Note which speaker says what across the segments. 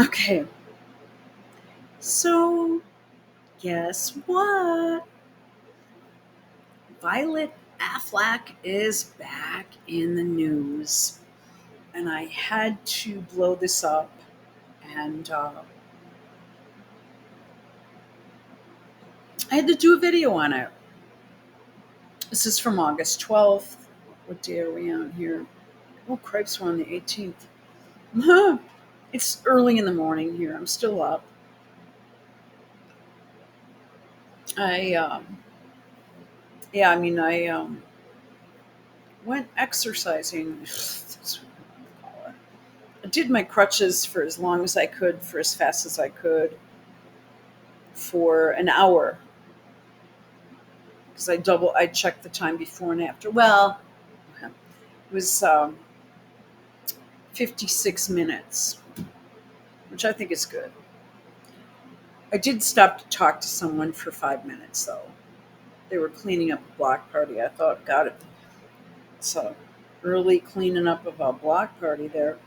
Speaker 1: Okay, so guess what? Violet Affleck is back in the news, and I had to blow this up. And I had to do a video on it. This is from August 12th. What day are we on here? Oh, cripes, we're on the 18th. It's early in the morning here. I'm still up. I, yeah, I mean, I went exercising. That's what I call it. I did my crutches for as long as I could, for as fast as I could, for an hour. Because I checked the time before and after. Well, it was 56 minutes, which I think is good. I did stop to talk to someone for 5 minutes, though. They were cleaning up a block party. I thought, God, it's a early cleaning up of a block party there.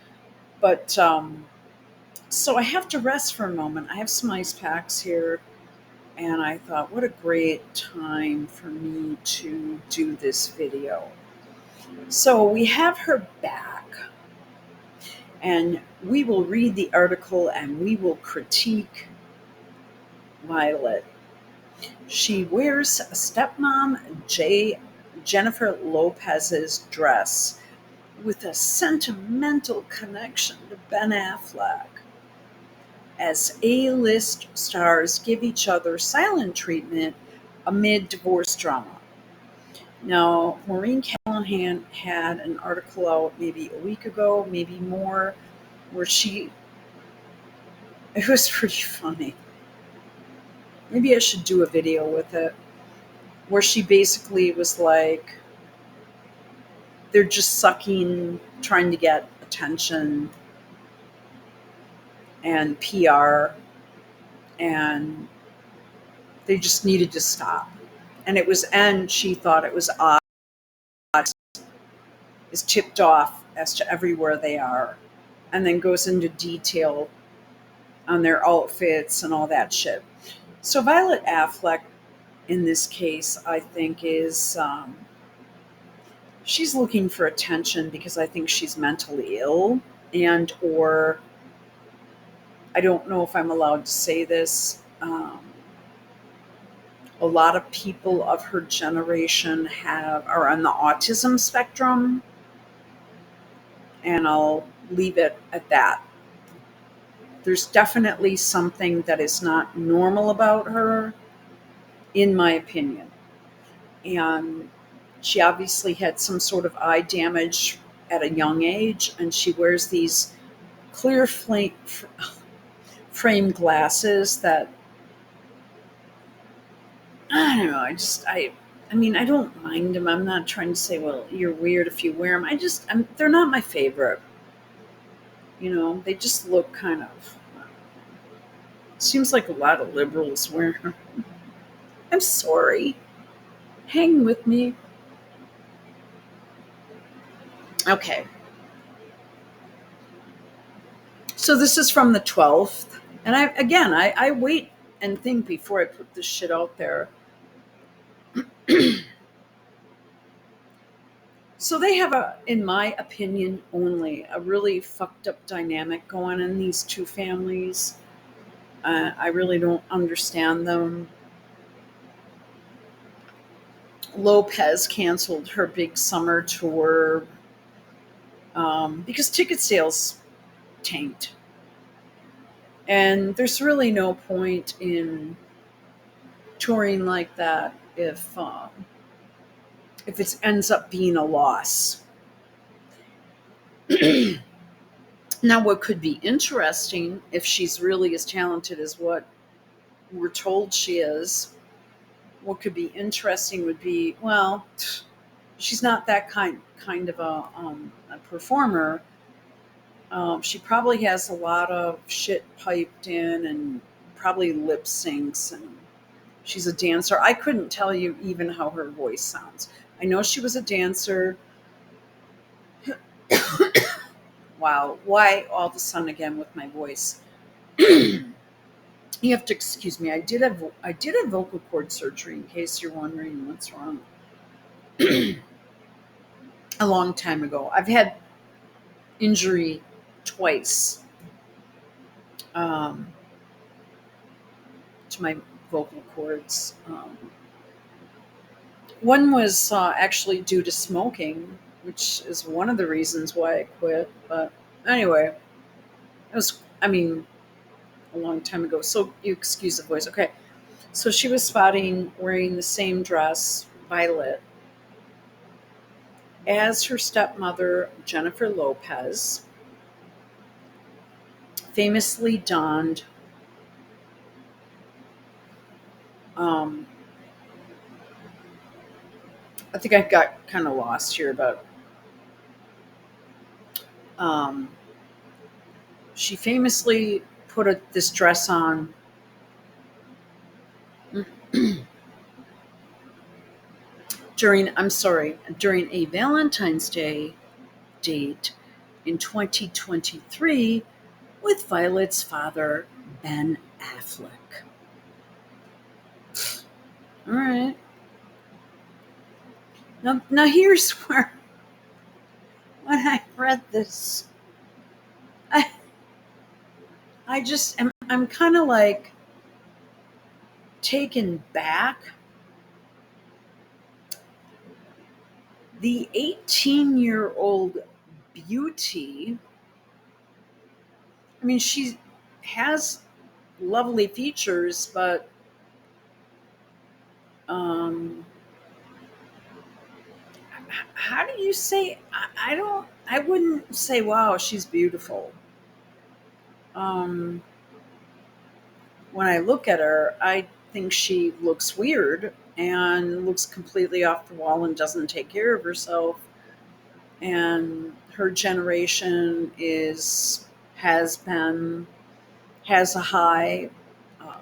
Speaker 1: But so I have to rest for a moment. I have some ice packs here, and I thought, what a great time for me to do this video. So we have her back, and we will read the article and we will critique Violet. She wears stepmom Jennifer Lopez's dress with a sentimental connection to Ben Affleck as A-list stars give each other silent treatment amid divorce drama. Now, Maureen Callahan had an article out maybe a week ago, maybe more, where it was pretty funny. Maybe I should do a video with it, where she basically was like, they're just sucking, trying to get attention and PR, and they just needed to stop. And she thought it was odd, is tipped off as to everywhere they are, and then goes into detail on their outfits and all that shit. So Violet Affleck, in this case, I think is she's looking for attention because I think she's mentally ill, and or I don't know if I'm allowed to say this. A lot of people of her generation are on the autism spectrum, and I'll leave it at that. There's definitely something that is not normal about her, in my opinion. And she obviously had some sort of eye damage at a young age, and she wears these clear frame glasses that I don't know. I mean, I don't mind them. I'm not trying to say, well, you're weird if you wear them. They're not my favorite. They just look kind of. Seems like a lot of liberals wear them. I'm sorry. Hang with me. Okay. So this is from the 12th. And I wait and think before I put this shit out there. So they have in my opinion only, a really fucked up dynamic going in these two families. I really don't understand them. Lopez canceled her big summer tour because ticket sales tanked. And there's really no point in touring like that if it ends up being a loss. Now, what could be interesting, if she's really as talented as what we're told she is, what could be interesting would be, well, she's not that kind of a performer. She probably has a lot of shit piped in and probably lip syncs, and she's a dancer. I couldn't tell you even how her voice sounds. I know she was a dancer. Wow, why all of a sudden again with my voice? You have to excuse me. I did have vocal cord surgery. In case you're wondering what's wrong, a long time ago. I've had injury twice um, to my vocal cords. One was actually due to smoking, which is one of the reasons why I quit. But anyway, it was. I mean, a long time ago. So you excuse the voice. Okay. So she was spotting wearing the same dress, violet, as her stepmother, Jennifer Lopez, famously donned um, I think I got kind of lost here, but um, she famously put this dress on during a Valentine's Day date in 2023 with Violet's father, Ben Affleck. All right. Now here's where when I read this, I I just am I'm kind of like taken back. The 18-year-old beauty. I mean, she has lovely features, but um, how do you say? I don't. I wouldn't say, "Wow, she's beautiful." Um, when I look at her, I think she looks weird and looks completely off the wall and doesn't take care of herself. And her generation is has been has a high um,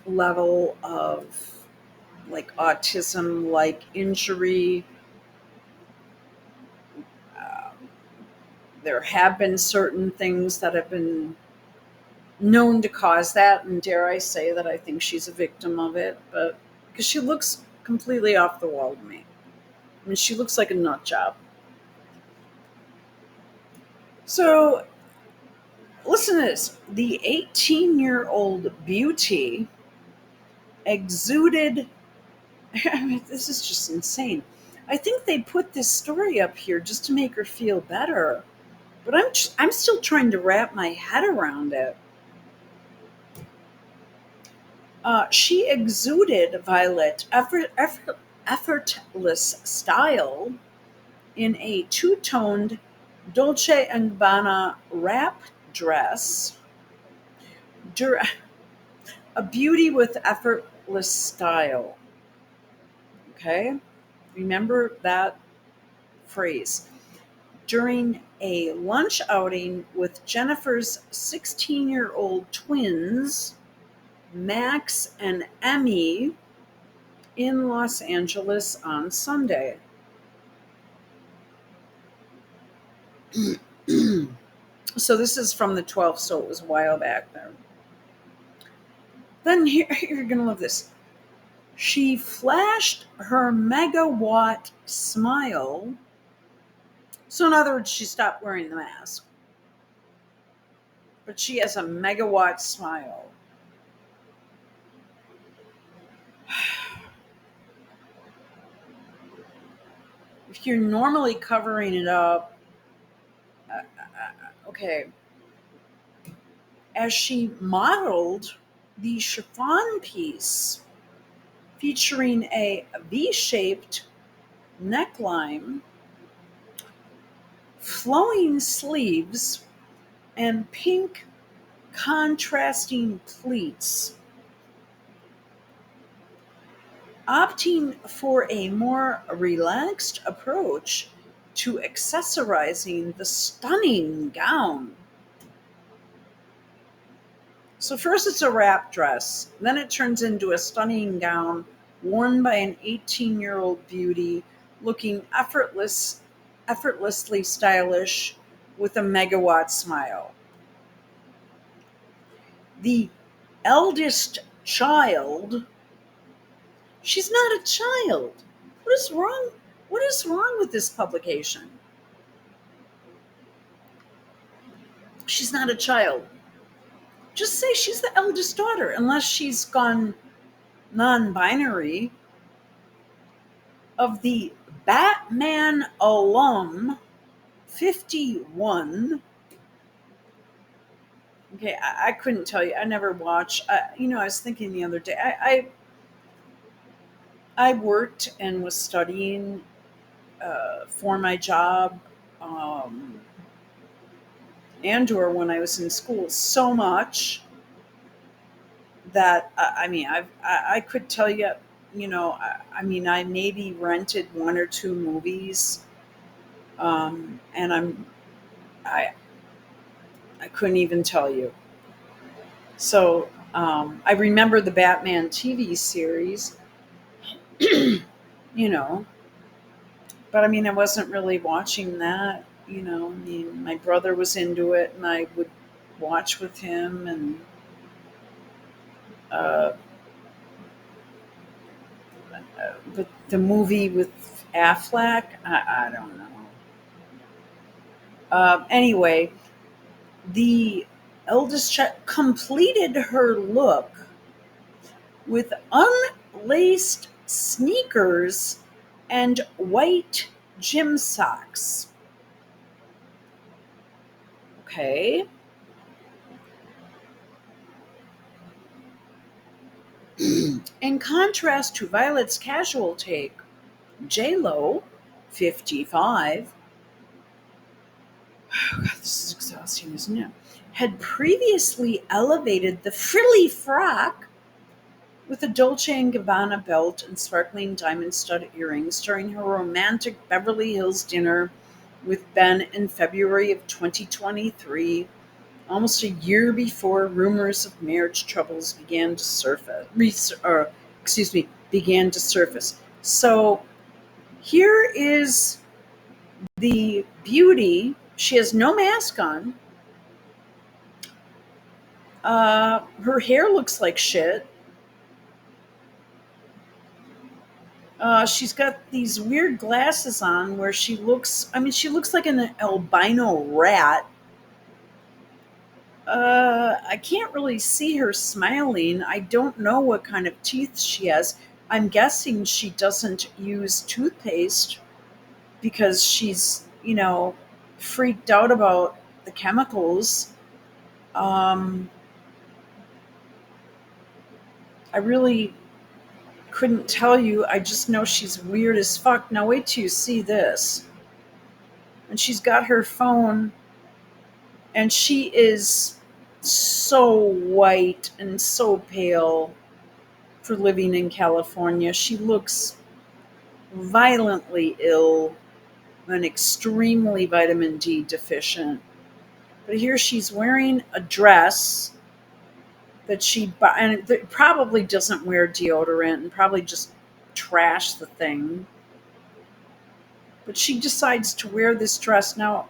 Speaker 1: level of like autism like injury. Uh, there have been certain things that have been known to cause that, and dare I say that I think she's a victim of it, but because she looks completely off the wall to me. I mean, she looks like a nut job. So, listen to this. The 18-year-old beauty exuded. I mean, this is just insane. I think they put this story up here just to make her feel better, but I'm still trying to wrap my head around it. She exuded Violet effortless style in a two-toned Dolce and Gabbana wrap dress, dur- a beauty with effortless style. Okay, remember that phrase. During a lunch outing with Jennifer's 16-year-old twins, Max and Emmy, in Los Angeles on Sunday. So this is from the 12th, so it was a while back there. Then here, you're going to love this. She flashed her megawatt smile. So, in other words, she stopped wearing the mask, but she has a megawatt smile. If you're normally covering it up, okay, as she modeled the chiffon piece featuring a V shaped neckline, flowing sleeves, and pink contrasting pleats, opting for a more relaxed approach to accessorizing the stunning gown. So, first it's a wrap dress, then it turns into a stunning gown worn by an 18-year-old beauty looking effortlessly stylish with a megawatt smile. the eldest child. She's not a child. What is wrong? What is wrong with this publication? She's not a child. Just say she's the eldest daughter, unless she's gone non binary, of the Batman alum 51. Okay, I couldn't tell you. I never watched. I was thinking the other day. I worked and was studying for my job, um, and or when I was in school, so much that I could tell you. I maybe rented one or two movies, and I I couldn't even tell you. So I remember the Batman TV series, you know, but I wasn't really watching that. My brother was into it, and I would watch with him. And uh, but the movie with Affleck, I don't know. Anyway, the eldest child completed her look with unlaced sneakers and white gym socks. Okay. In contrast to Violet's casual take, J-Lo, 55, oh God, this is exhausting, isn't it? Had previously elevated the frilly frock with a Dolce & Gabbana belt and sparkling diamond stud earrings during her romantic Beverly Hills dinner with Ben in February of 2023, almost a year before rumors of marriage troubles began to surface. So here is the beauty. She has no mask on. Her hair looks like shit. She's got these weird glasses on where she looks like an albino rat. I can't really see her smiling. I don't know what kind of teeth she has. I'm guessing she doesn't use toothpaste because she's, freaked out about the chemicals. Um, I really couldn't tell you. I just know she's weird as fuck. Now, wait till you see this. And she's got her phone, and she is so white and so pale for living in California. She looks violently ill and extremely vitamin D deficient. But here she's wearing a dress that and it probably doesn't wear deodorant and probably just trash the thing. But she decides to wear this dress. Now,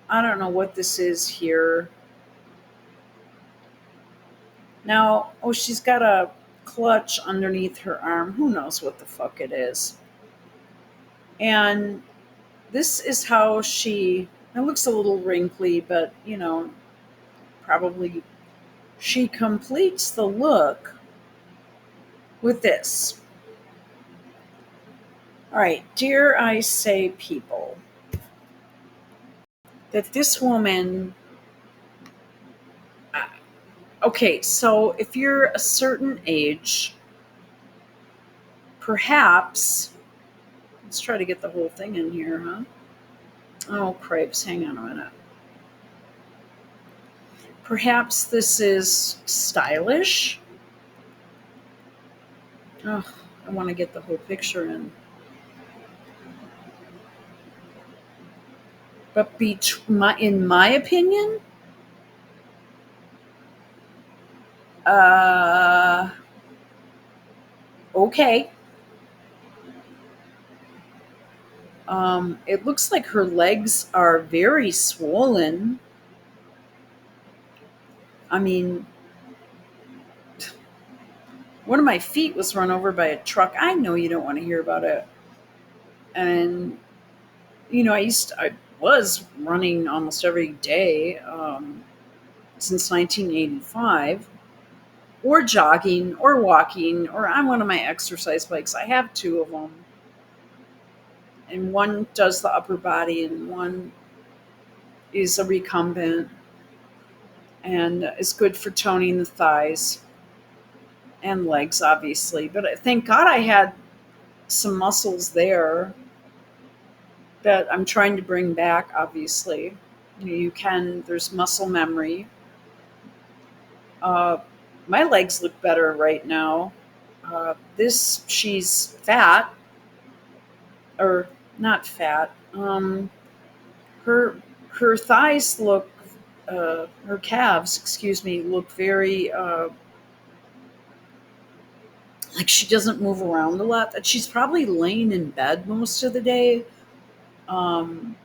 Speaker 1: I don't know what this is here. Now, oh, she's got a clutch underneath her arm. Who knows what the fuck it is? And this is how it looks a little wrinkly, but, probably she completes the look with this. All right, dare I say, people, that this woman. Okay, so if you're a certain age, perhaps. Let's try to get the whole thing in here, huh? Oh, cripes, hang on a minute. Perhaps this is stylish. Oh, I want to get the whole picture in. But in my opinion, uh, okay. It looks like her legs are very swollen. I mean, One of my feet was run over by a truck. I know you don't want to hear about it. And I was running almost every day since 1985, or jogging, or walking, or on one of my exercise bikes. I have two of them, and one does the upper body, and one is a recumbent, and is good for toning the thighs and legs, obviously. But thank God I had some muscles there that I'm trying to bring back, obviously. There's muscle memory. Uh, my legs look better right now. She's fat, or not fat. Her her thighs look, her calves, excuse me, look very like she doesn't move around a lot. That she's probably laying in bed most of the day, um,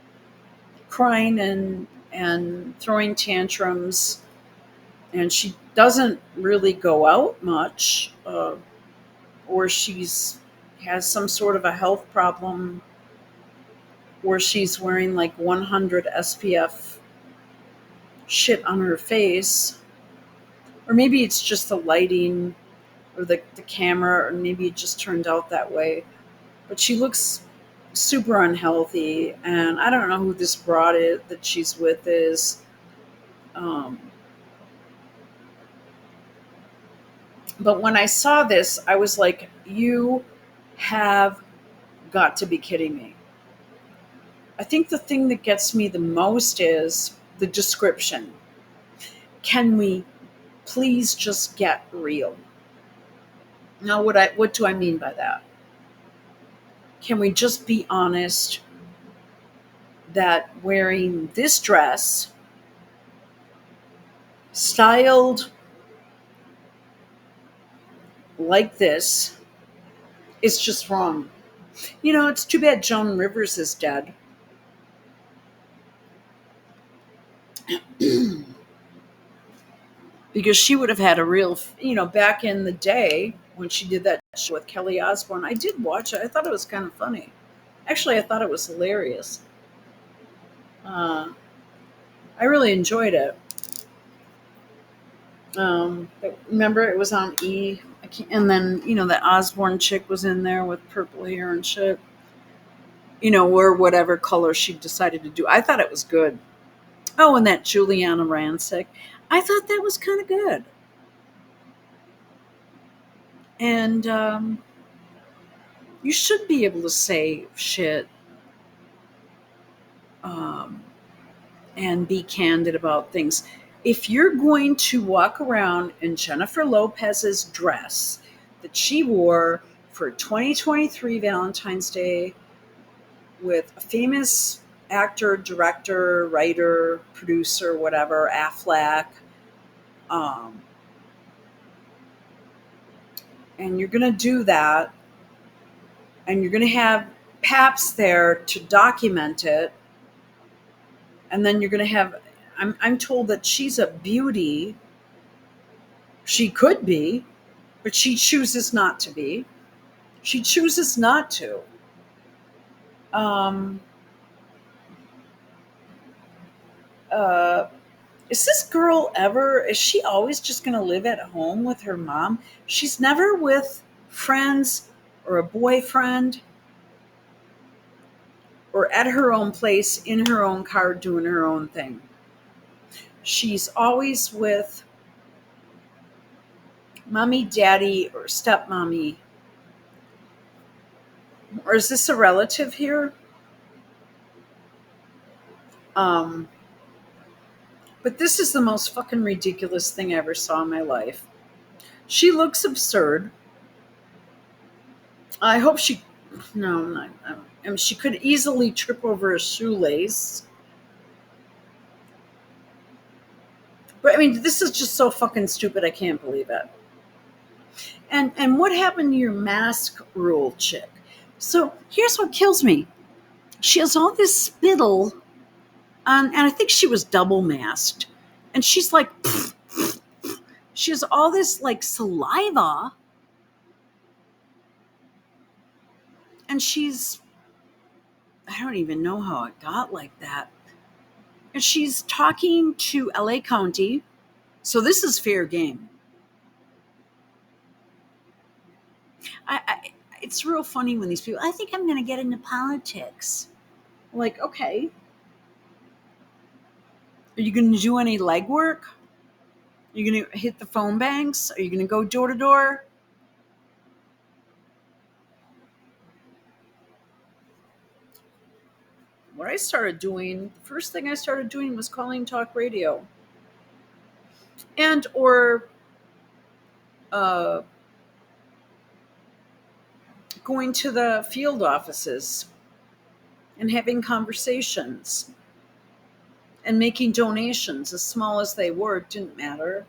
Speaker 1: crying and throwing tantrums, and she doesn't really go out much, or she's has some sort of a health problem where she's wearing like 100 SPF shit on her face, or maybe it's just the lighting or the camera, or maybe it just turned out that way. But she looks super unhealthy, and I don't know who this broad is that she's with is. Um, but when I saw this, I was like, you have got to be kidding me. I think the thing that gets me the most is the description. Can we please just get real? Now, what do I mean by that? Can we just be honest that wearing this dress, styled like this, is just wrong? It's too bad Joan Rivers is dead. Because she would have had a real, back in the day when she did that show with Kelly Osbourne. I did watch it. I thought it was kind of funny. Actually, I thought it was hilarious. Uh, I really enjoyed it. Remember, it was on E, and then that Osbourne chick was in there with purple hair and shit. Or whatever color she decided to do. I thought it was good. Oh, and that Juliana Rancic. I thought that was kind of good. And you should be able to say shit, um, and be candid about things. If you're going to walk around in Jennifer Lopez's dress that she wore for 2023 Valentine's Day with a famous actor, director, writer, producer, whatever, Affleck, um, and you're going to do that, and you're going to have Paps there to document it, and then you're going to have, I'm told that she's a beauty. She could be, but she chooses not to be. She chooses not to. Um, uh, is this girl ever, is she always just going to live at home with her mom? She's never with friends or a boyfriend or at her own place in her own car doing her own thing. She's always with mommy, daddy, or stepmommy. Or is this a relative here? Um, but this is the most fucking ridiculous thing I ever saw in my life. She looks absurd. I hope she, no, not, I mean, she could easily trip over a shoelace. But I mean, this is just so fucking stupid. I can't believe it. And what happened to your mask rule, chick? So here's what kills me. She has all this spittle on, and I think she was double masked. And she's like, she has all this like saliva And I don't even know how it got like that. And she's talking to LA County. So this is fair game. It's real funny when these people, I think I'm going to get into politics. Like, okay, are you going to do any legwork? Are you going to hit the phone banks? Are you going to go door to door? What I started doing, the first thing I started doing was calling talk radio and or uh, going to the field offices and having conversations and making donations, as small as they were, it didn't matter.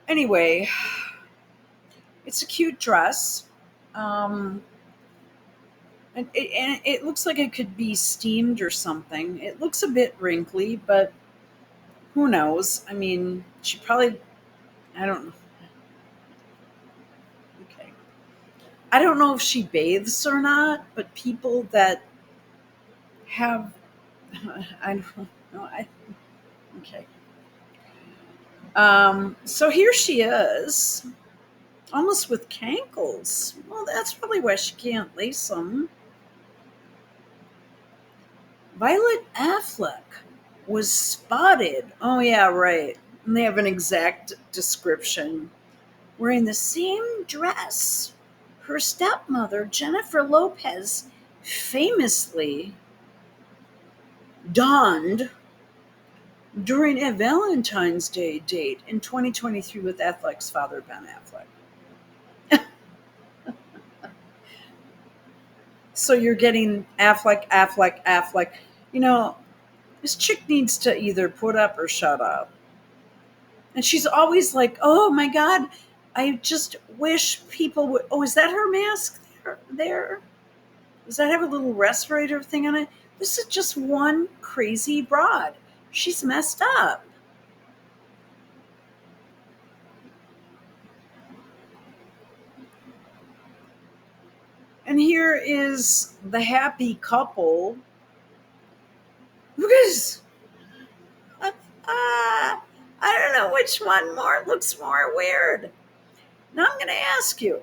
Speaker 1: Anyway, it's a cute dress. Um, and it looks like it could be steamed or something. It looks a bit wrinkly, but who knows? I mean, she probably, I don't know. Okay. I don't know if she bathes or not, but people that have, I don't know. Okay. So here she is, almost with cankles. Well, that's probably why she can't lace them. Violet Affleck was spotted. Oh, yeah, right. And they have an exact description. Wearing the same dress her stepmother, Jennifer Lopez, famously donned during a Valentine's Day date in 2023 with Affleck's father, Ben Affleck. So you're getting Affleck, Affleck, Affleck. You know, this chick needs to either put up or shut up. And she's always like, oh my God, I just wish people would. Oh, is that her mask there? Does that have a little respirator thing on it? This is just one crazy broad. She's messed up. And here is the happy couple. Because I don't know which one more looks more weird. Now I'm going to ask you,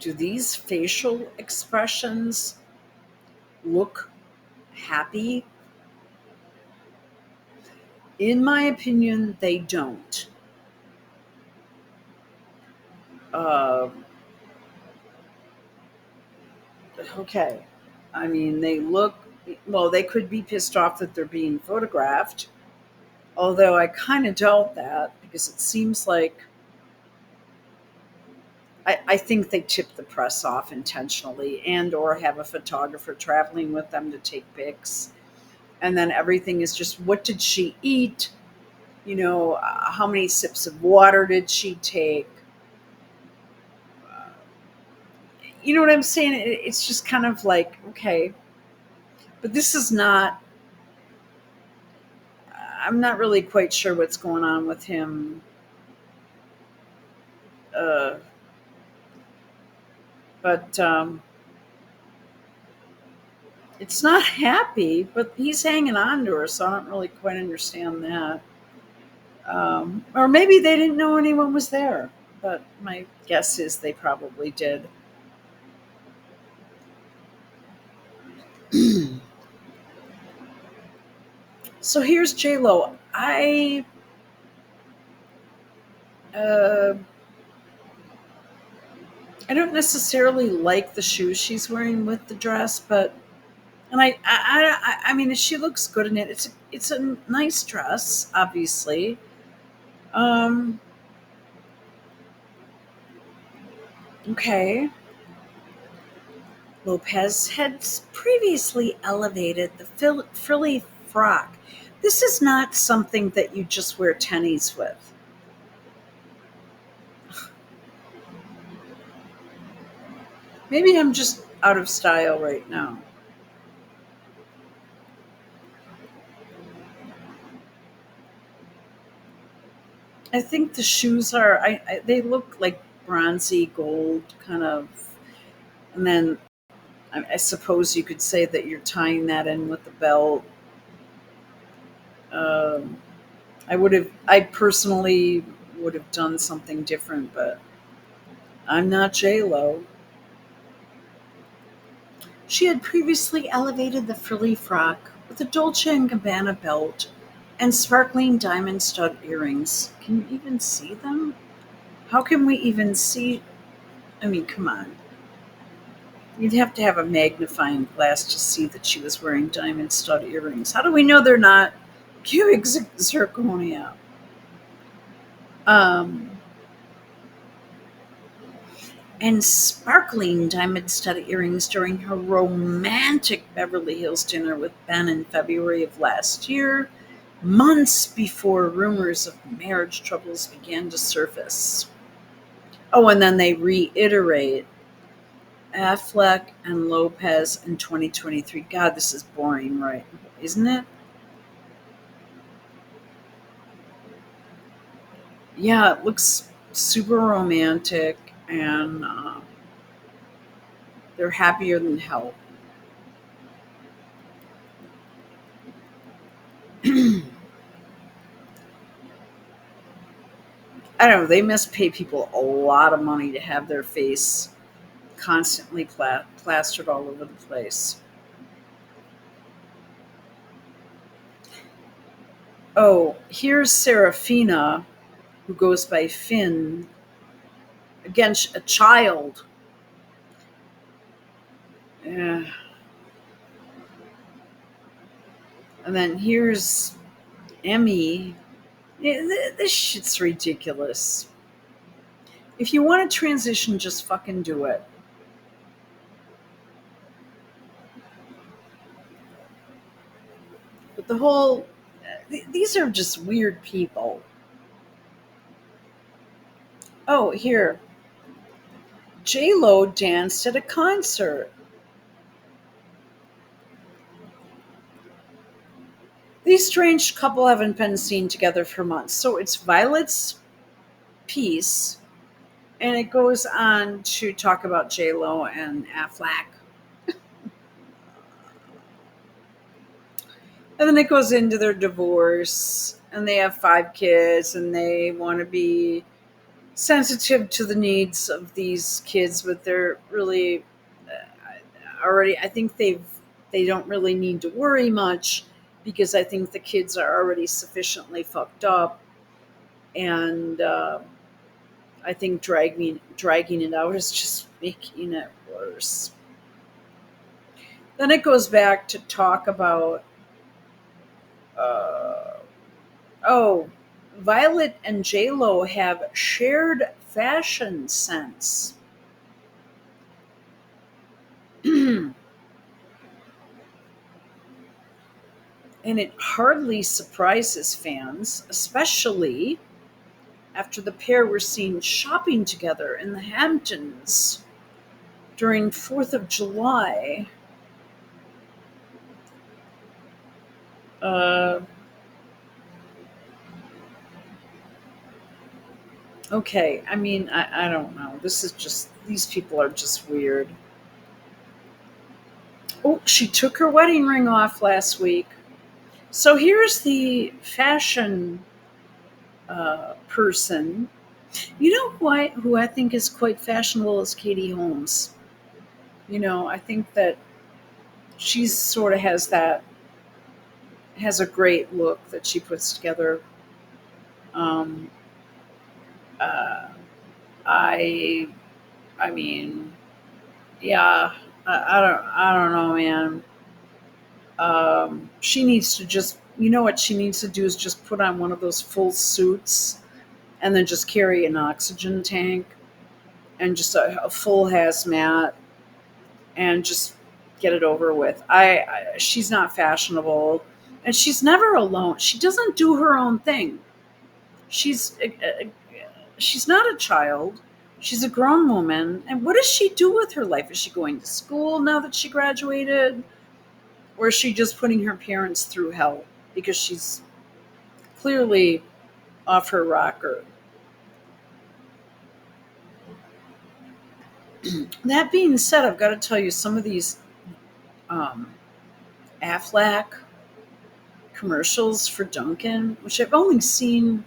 Speaker 1: do these facial expressions look happy? In my opinion, they don't. Uh, okay. I mean, they look, well, they could be pissed off that they're being photographed, although I kind of doubt that because it seems like I think they tip the press off intentionally and or have a photographer traveling with them to take pics. And then everything is just, what did she eat? How many sips of water did she take? You know what I'm saying? It's just kind of like, okay, but this is not, I'm not really quite sure what's going on with him. Uh, but it's not happy, but he's hanging on to her, so I don't really quite understand that. Or maybe they didn't know anyone was there, but my guess is they probably did. So here's J Lo. Uh, I don't necessarily like the shoes she's wearing with the dress, but and I mean she looks good in it. It's a nice dress, obviously. Um, okay. Lopez had previously elevated the frilly frock. This is not something that you just wear tennies with. Maybe I'm just out of style right now. I think the shoes are. They look like bronzy gold kind of, and then I suppose you could say that you're tying that in with the belt. Um, I personally would have done something different, but I'm not J Lo. She had previously elevated the frilly frock with a Dolce& and Gabbana belt and sparkling diamond stud earrings. Can you even see them? How can we even see? I mean, come on. You'd have to have a magnifying glass to see that she was wearing diamond stud earrings. How do we know they're not cubic zirconia? Um, and sparkling diamond stud earrings during her romantic Beverly Hills dinner with Ben in February of last year, months before rumors of marriage troubles began to surface. Oh, and then they reiterate Affleck and Lopez in 2023. God, this is boring, right? Isn't it? Yeah, it looks super romantic, and they're happier than hell. I don't know. They must pay people a lot of money to have their face constantly plastered all over the place. Oh, here's Serafina, who goes by Finn, against a child. Yeah. And then here's Emmy. Yeah, this shit's ridiculous. If you want to transition, just fucking do it. But the whole, these are just weird people. Oh, here. J Lo danced at a concert. These strange couple haven't been seen together for months. So it's Violet's piece, and it goes on to talk about J Lo and Affleck, and then it goes into their divorce, and they have 5 kids, and they want to be sensitive to the needs of these kids, but they're really already. I think they don't really need to worry much because I think the kids are already sufficiently fucked up, and I think dragging it out is just making it worse. Then it goes back to talk about uh, oh, Violet and J Lo have shared fashion sense. And it hardly surprises fans, especially after the pair were seen shopping together in the Hamptons during 4th of July. Uh, okay, I mean, I don't know. This is just, these people are just weird. Oh, she took her wedding ring off last week. So here's the fashion person. You know who I think is quite fashionable is Katie Holmes. I think that she's sort of has a great look that she puts together. Um, uh, I I mean, yeah, I don't know, man. She needs to just, what she needs to do is just put on one of those full suits and then just carry an oxygen tank and just a full hazmat and just get it over with. She's not fashionable, and she's never alone. She doesn't do her own thing. She's not a child. She's a grown woman. And what does she do with her life? Is she going to school now that she graduated? Or is she just putting her parents through hell? Because she's clearly off her rocker. That being said, I've got to tell you, some of these um, Affleck commercials for Dunkin', which I've only seen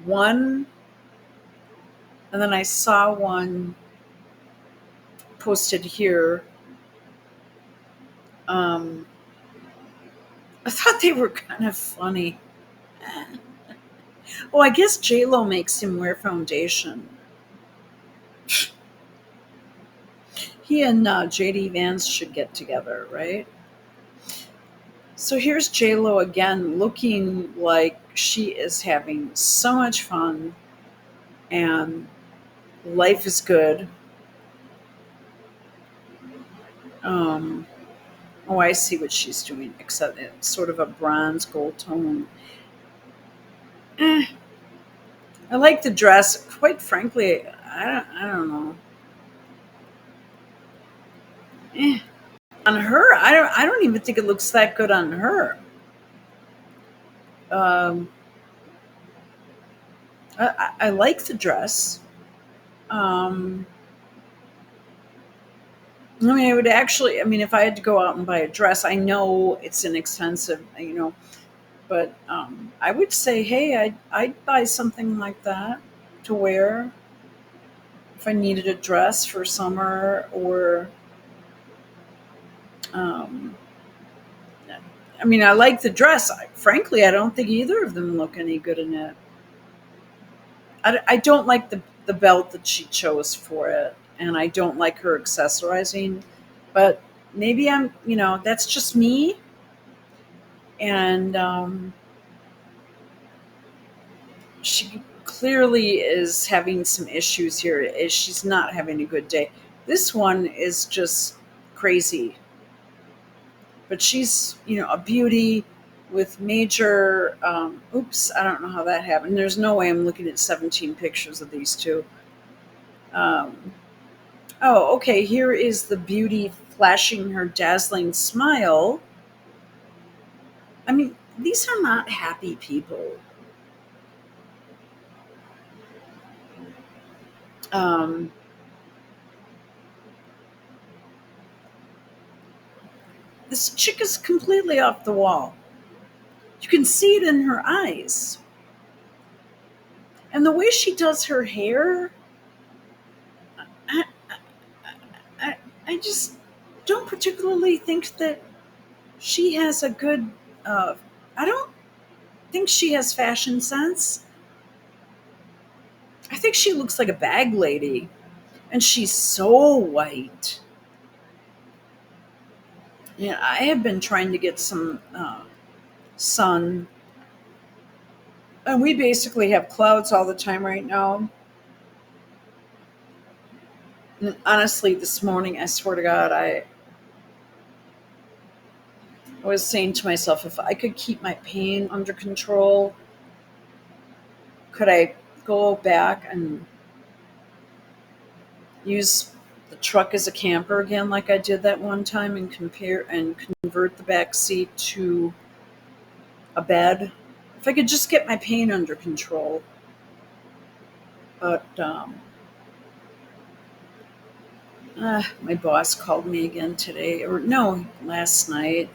Speaker 1: one, and then I saw one posted here. Um, I thought they were kind of funny. Oh, I guess J Lo makes him wear foundation. He and JD Vance should get together, right? So here's J Lo again, looking like she is having so much fun and life is good. Um, oh, I see what she's doing, except it's sort of a bronze gold tone. Eh, I like the dress. Quite frankly, I don't know. Eh. On her, I don't even think it looks that good on her. Um, I like the dress. Um, I mean, it would actually. I mean, if I had to go out and buy a dress, I know it's inexpensive, but I would say, hey, I'd buy something like that to wear if I needed a dress for summer, or um, I mean, I like the dress. Frankly, I don't think either of them look any good in it. I don't like the belt that she chose for it, and I don't like her accessorizing. But maybe that's just me. And she clearly is having some issues here. She's not having a good day. This one is just crazy. But she's, a beauty with major. Oops, I don't know how that happened. There's no way I'm looking at 17 pictures of these two. Um, oh, okay. Here is the beauty flashing her dazzling smile. I mean, these are not happy people. Um, this chick is completely off the wall. You can see it in her eyes. And the way she does her hair, I, I, I just don't particularly think that she has a good, I don't think she has fashion sense. I think she looks like a bag lady. And she's so white. Yeah, I have been trying to get some sun. And we basically have clouds all the time right now. And honestly, this morning, I swear to God, I was saying to myself, if I could keep my pain under control, could I go back and use the truck as a camper again, like I did that one time, and convert the back seat to a bed? If I could just get my pain under control. But my boss called me again today, or no, last night.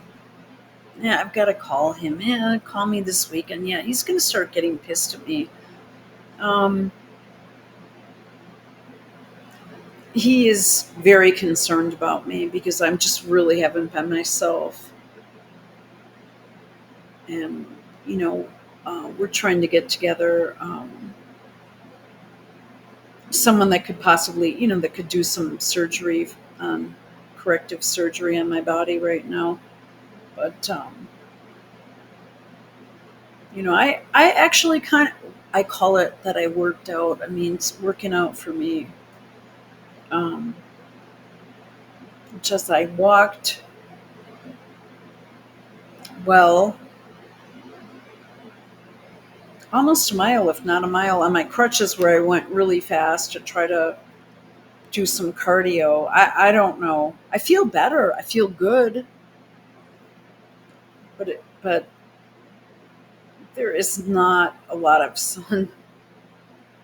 Speaker 1: Yeah, I've got to call him. Yeah, call me this weekend. Yeah, he's going to start getting pissed at me. Um, he is very concerned about me because I'm just really haven't been myself. And, you know, we're trying to get together someone that could possibly, that could do some surgery, corrective surgery on my body right now. But, I actually I call it that I worked out. I mean, it's working out for me. Um, just I walked, well, almost a mile, if not a mile, on my crutches where I went really fast to try to do some cardio. I don't know. I feel better. I feel good, but There is not a lot of sun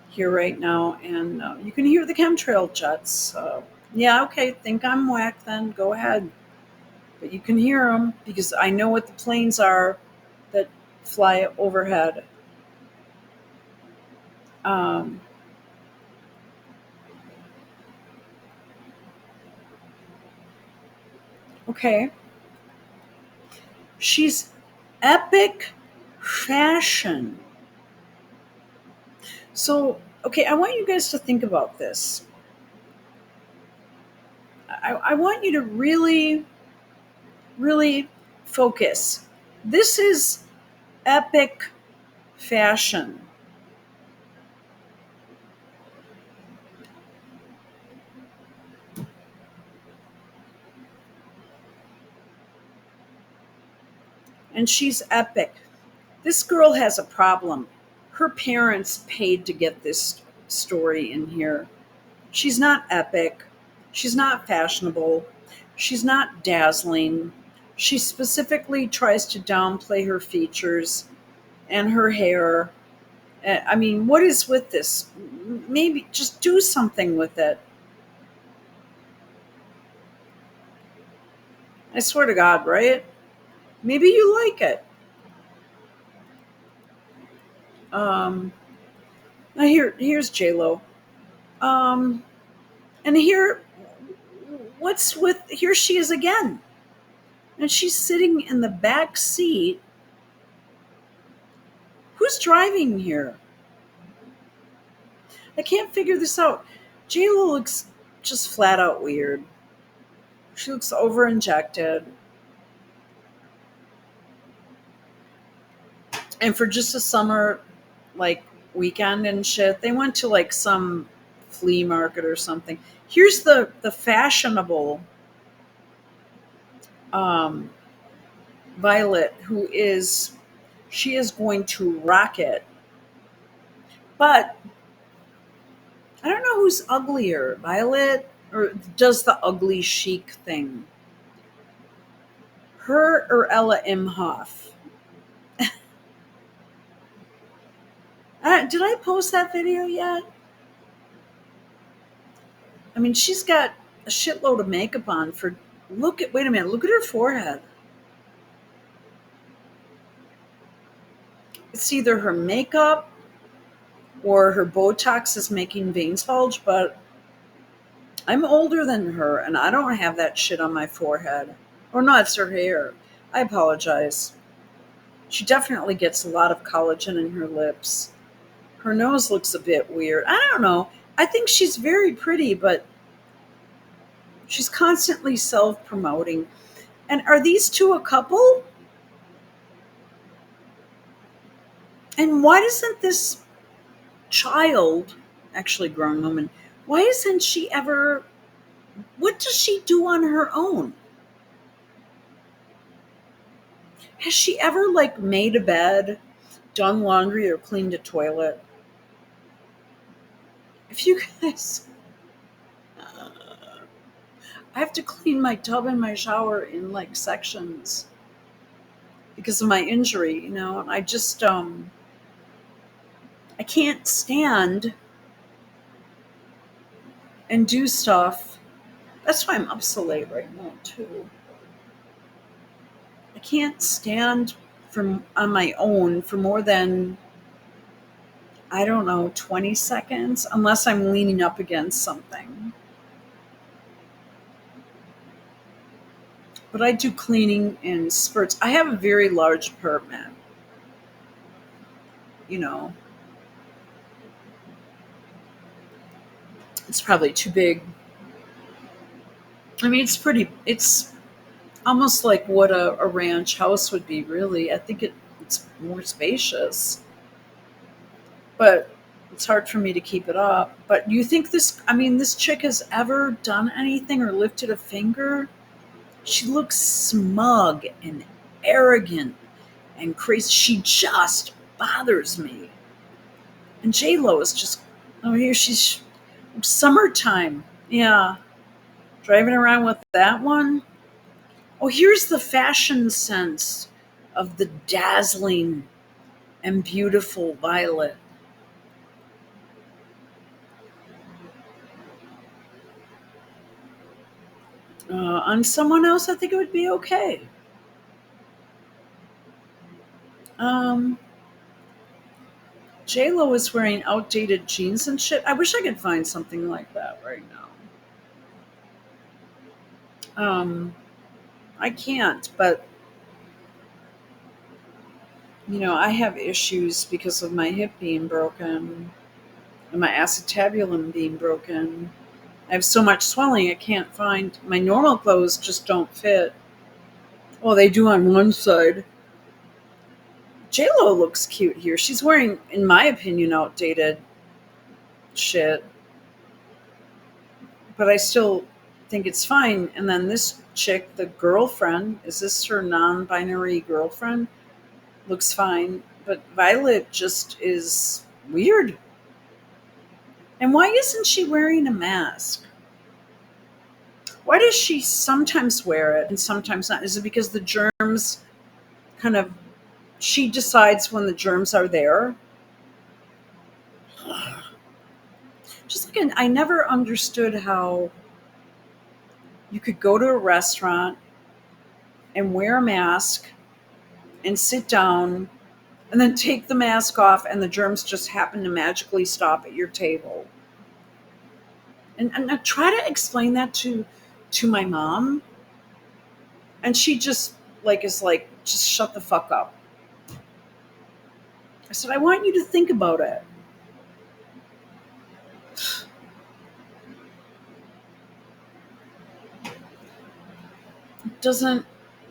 Speaker 1: here right now, and you can hear the chemtrail jets. Yeah, okay, think I'm whack then. Go ahead. But you can hear them because I know what the planes are that fly overhead. Um, okay. She's epic fashion. So, okay, I want you guys to think about this. I want you to really, really focus. This is epic fashion. And she's epic. This girl has a problem. Her parents paid to get this story in here. She's not epic. She's not fashionable. She's not dazzling. She specifically tries to downplay her features and her hair. I mean, what is with this? Maybe just do something with it. I swear to God, right? Maybe you like it. Um, now here's J Lo. Um, and here, what's with here? She is again, and she's sitting in the back seat. Who's driving here? I can't figure this out. J Lo looks just flat out weird. She looks over injected, and for just a summer like weekend and shit, they went to like some flea market or something. Here's the fashionable um, Violet, who is she is going to rock it, but I don't know who's uglier, Violet or does the ugly chic thing, her or Ella Imhoff. Did I post that video yet? I mean, she's got a shitload of makeup on for. Look at, wait a minute, look at her forehead. It's either her makeup or her Botox is making veins bulge, but I'm older than her and I don't have that shit on my forehead. Or no, it's her hair. I apologize. She definitely gets a lot of collagen in her lips. Her nose looks a bit weird. I don't know. I think she's very pretty, but she's constantly self promoting. And are these two a couple? And why doesn't this child, actually grown woman, why isn't she ever, what does she do on her own? Has she ever like made a bed, done laundry, or cleaned a toilet? If you guys, I have to clean my tub and my shower in like sections because of my injury, you know, and I just, I can't stand and do stuff. That's why I'm up so late right now, too. I can't stand from on my own for more than, I don't know, 20 seconds unless I'm leaning up against something. But I do cleaning in spurts. I have a very large apartment, you know. It's probably too big. I mean, it's almost like what a ranch house would be, really. I think it's more spacious, but it's hard for me to keep it up. But you think this, I mean, this chick has ever done anything or lifted a finger? She looks smug and arrogant and crazy. She just bothers me. And J Lo is just, oh, here she's summertime. Yeah, driving around with that one. Oh, here's the fashion sense of the dazzling. and beautiful violet. On someone else, I think it would be okay. Um, J Lo is wearing outdated jeans and shit. I wish I could find something like that right now. I can't, but I have issues because of my hip being broken and my acetabulum being broken. I have so much swelling, I can't find my normal clothes just don't fit. Well, they do on one side. J Lo looks cute here. She's wearing, in my opinion, outdated shit, but I still think it's fine. And then this chick, the girlfriend, is this her non-binary girlfriend? Looks fine, but Violet just is weird. And why isn't she wearing a mask? Why does she sometimes wear it and sometimes not? Is it because the germs kind of, she decides when the germs are there? Just like I never understood how you could go to a restaurant and wear a mask and sit down and then take the mask off and the germs just happen to magically stop at your table. And I try to explain that to my mom, and she just is like, just shut the fuck up. I said, I want you to think about it. It doesn't,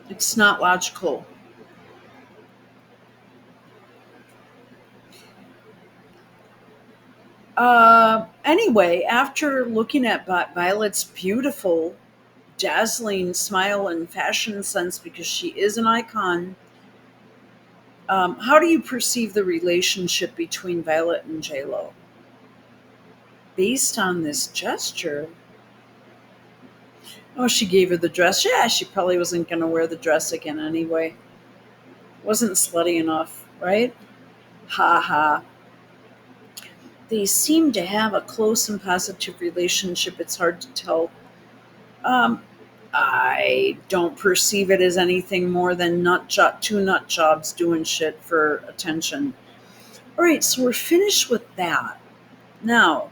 Speaker 1: it's not logical. Anyway, after looking at Violet's beautiful, dazzling smile and fashion sense, because she is an icon, how do you perceive the relationship between Violet and JLo? Based on this gesture, oh, she gave her the dress. Yeah, she probably wasn't going to wear the dress again anyway. Wasn't slutty enough, right? Ha ha. They seem to have a close and positive relationship. It's hard to tell. Um, I don't perceive it as anything more than two nut jobs doing shit for attention. All right, so we're finished with that. Now,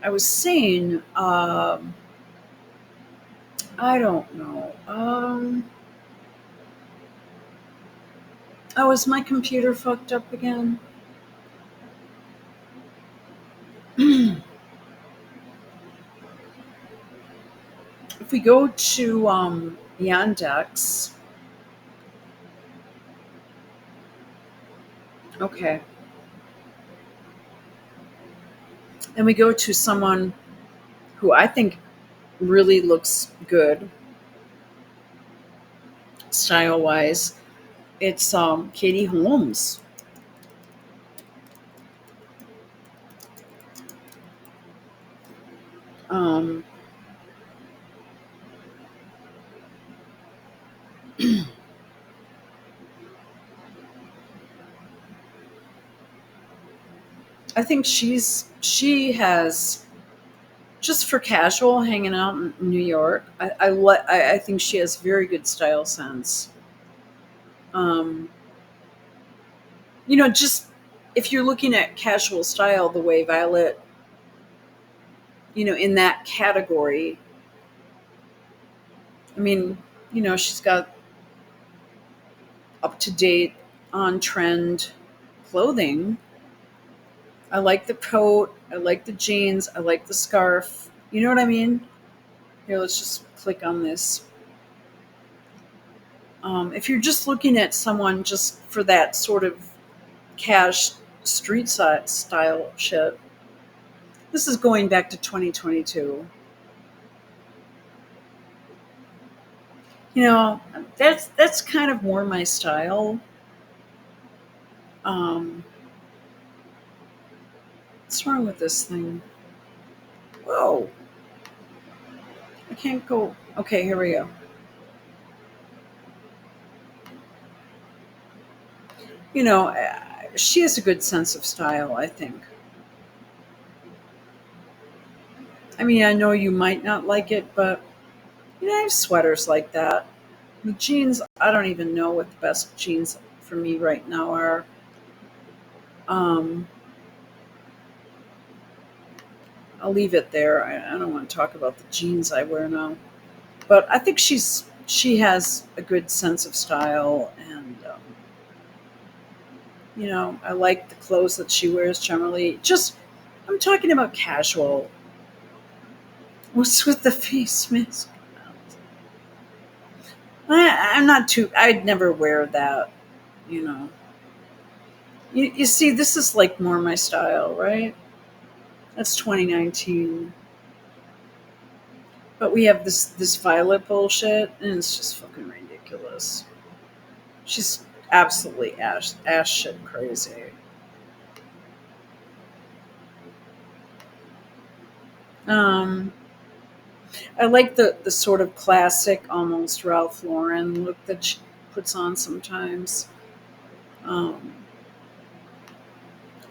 Speaker 1: I was saying, I don't know. Oh, is my computer fucked up again? If we go to Yandex, okay, and we go to someone who I think really looks good style wise, it's Katie Holmes. Um, I think she has, just for casual hanging out in New York. I think she has very good style sense. Um, just if you're looking at casual style, the way Violet, in that category. I mean, she's got up to date, on trend clothing. I like the coat. I like the jeans. I like the scarf. You know what I mean? Here, let's just click on this. If you're just looking at someone just for that sort of cash street style shit, this is going back to 2022. You know, that's kind of more my style. Um, what's wrong with this thing? Whoa, I can't go. Okay, here we go. You know, she has a good sense of style, I think. I mean, I know you might not like it, but I have sweaters like that. The jeans, I don't even know what the best jeans for me right now are. Um, I'll leave it there. I don't want to talk about the jeans I wear now. But I think she has a good sense of style, and I like the clothes that she wears generally. Just I'm talking about casual. What's with the face mask? I'm not too. I'd never wear that. You know. You see, this is like more my style, right? That's 2019. But we have this Violet bullshit, and it's just fucking ridiculous. She's absolutely ass shit crazy. Um, I like the sort of classic, almost Ralph Lauren look that she puts on sometimes. Um,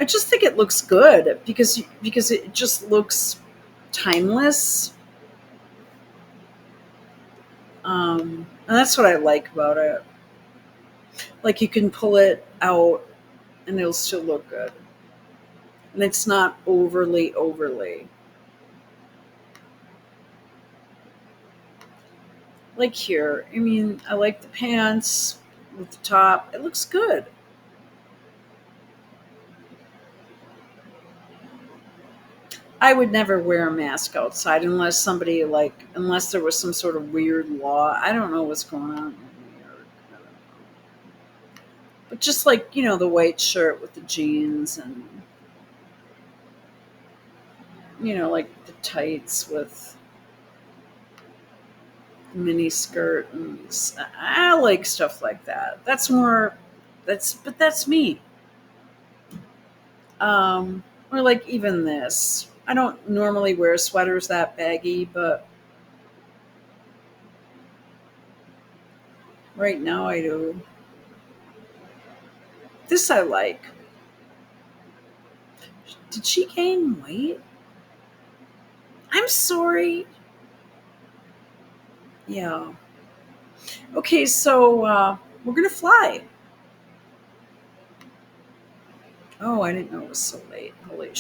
Speaker 1: I just think it looks good because it just looks timeless, and that's what I like about it. Like you can pull it out and it'll still look good, and it's not overly. Like here, I mean, I like the pants with the top. It looks good. I would never wear a mask outside unless there was some sort of weird law. I don't know what's going on in New York. I don't know. But just like, the white shirt with the jeans and, like the tights with the mini skirt. And I like stuff like that. But that's me. Or like even this. I don't normally wear sweaters that baggy, but right now I do. This I like. Did she gain weight? I'm sorry. Yeah. Okay, so we're gonna fly. Oh, I didn't know it was so late. Holy